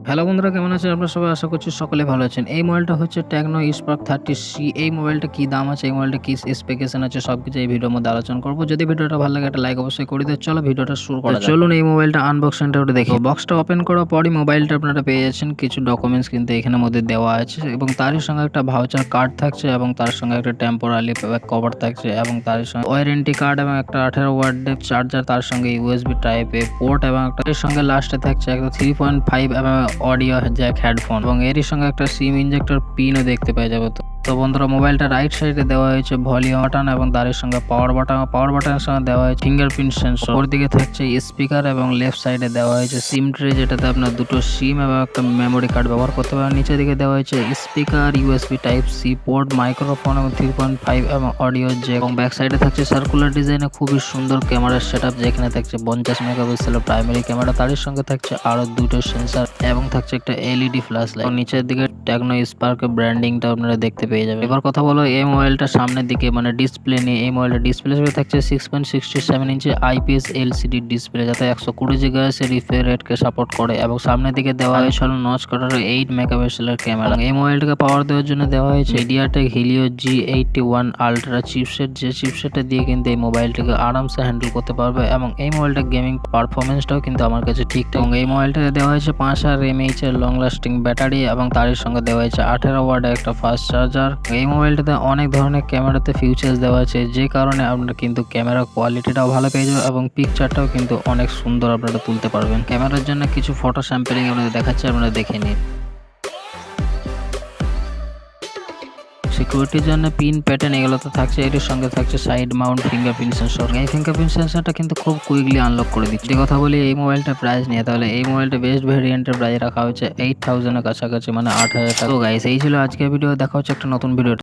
Hello বন্ধুরা, কেমন আছেন আপনারা সবাই? আশা করছি সকলে ভালো আছেন। এই মোবাইলটা হচ্ছে Tecno Spark 30C। এই মোবাইলটা কি দাম আছে, এই মোবাইলটা কি স্পেসিফিকেশন আছে, সবকিছু এই ভিডিওর মধ্যে আলোচনা করব। যদি ভিডিওটা ভালো লাগে একটা লাইক অবশ্যই করে দিও। চলো ভিডিওটা শুরু করা যাক। চলুন এই মোবাইলটা আনবক্সিংটা ওটা দেখি। বক্সটা ওপেন করার পরই মোবাইলটা আপনারা পেয়ে যাচ্ছেন। কিছু ডকুমেন্টস কিন্তু এখানের মধ্যে দেওয়া আছে এবং তারই সঙ্গে একটা ভাউচার কার্ড থাকছে এবং তার সঙ্গে একটা টেম্পোরারি কভার থাকছে এবং তার সঙ্গে ওয়ারেন্টি কার্ড এবং একটা 18 ওয়াটের চার্জার, তার সঙ্গে ইউএসবি টাইপ এ পোর্ট এবং একটা এর সঙ্গে লাস্টে থাকছে একটা 3.5 mm অডিও জ্যাক হেডফোন এবং এরই সঙ্গে একটা সিম ইনজেক্টর পিনও দেখতে পাওয়া যাবে। তো বন্ধুরা, মোবাইলটা রাইট সাইডে দেওয়া হয়েছে ভলিউম বাটন এবং তার সঙ্গে পাওয়ার বাটনের সঙ্গে দেওয়া হয়েছে ফিঙ্গারপ্রিন্ট সেন্সর। ওর দিকে থাকছে স্পিকার এবং লেফট সাইডে দেওয়া হয়েছে সিম ট্রে, যেটাতে আপনার দুটো সিম এবং একটা মেমোরি কার্ড ব্যবহার করতে পারেন। নিচের দিকে দেওয়া হয়েছে speaker, USB type C port, microphone এবং 3.5 mm অডিও জ্যাক এবং ব্যাক সাইডে থাকছে সার্কুলার ডিজাইনে খুবই সুন্দর ক্যামেরার সেটআপ, যেখানে থাকছে 50 মেগাপিক্সেলের প্রাইমারি ক্যামেরা, তার সঙ্গে থাকছে আরো দুটো সেন্সর এবং থাকছে একটা এলইডি ফ্ল্যাশ লাইট। নিচের দিকে Tecno Spark এর ব্র্যান্ডিংটা আপনারা দেখতে পেয়ে যাবেন। এবার কথা বলো এই মোবাইলটা সামনের দিকে মানে ডিসপ্লে নিয়ে। এই মোবাইলটা ডিসপ্লে হিসেবে থাকছে 6.67 ইঞ্চি আইপিএস এলসিডি ডিসপ্লে, যাতে 120 GHz এর রিফ্রেশ রেটকে সাপোর্ট করে এবং সামনের দিকে দেওয়া হয়েছে নচ কাটার 8 মেগাপিক্সেলের ক্যামেরা। এই মোবাইলটাকে পাওয়ার দেওয়ার জন্য দেওয়া হয়েছে MediaTek Helio G81 ultra chipset, যে চিপসেটটা দিয়ে কিন্তু এই মোবাইলটাকে আরামসে হ্যান্ডেল করতে পারবে এবং এই মোবাইলটা গেমিং পারফরমেন্সটাও কিন্তু আমার কাছে ঠিকঠাক। এবং এই মোবাইলটাতে দেওয়া হয়েছে 5000 mAh এর লং লাস্টিং ব্যাটারি এবং তার সঙ্গে দেওয়া হয়েছে 18 ওয়াটের একটা ফাস্ট চার্জার। এই মোবাইলটাতে অনেক ধরনের ক্যামেরাতে ফিউচার্স দেওয়া আছে, যে কারণে আপনারা কিন্তু ক্যামেরা কোয়ালিটিটাও ভালো পেয়ে যাবেন এবং পিকচারটাও কিন্তু অনেক সুন্দর আপনারা তুলতে পারবেন। ক্যামেরার জন্য কিছু ফটো স্যাম্পলিং আপনাদের দেখাচ্ছি, আপনারা দেখে নিন। সিকিউরিটির জন্য পিন প্যাটার্ন এগুলো তো থাকছে, এর সঙ্গে থাকছে সাইড মাউন্ট ফিঙ্গারপ্রিন্ট সেন্সর। এই ফিঙ্গারপ্রিন্ট সেন্সরটা কিন্তু খুব কুইকলি আনলক করে দিচ্ছে। কথা বলি এই মোবাইলটার প্রাইস নিয়ে, তাহলে এই মোবাইলটা বেস্ট ভেরিয়েন্টের প্রাইস রাখা হয়েছে 8000 এর কাছাকাছি, মানে 8000 টাকা। তো গাইস, এই ছিল আজকের ভিডিও। দেখা হচ্ছে একটা নতুন ভিডিও।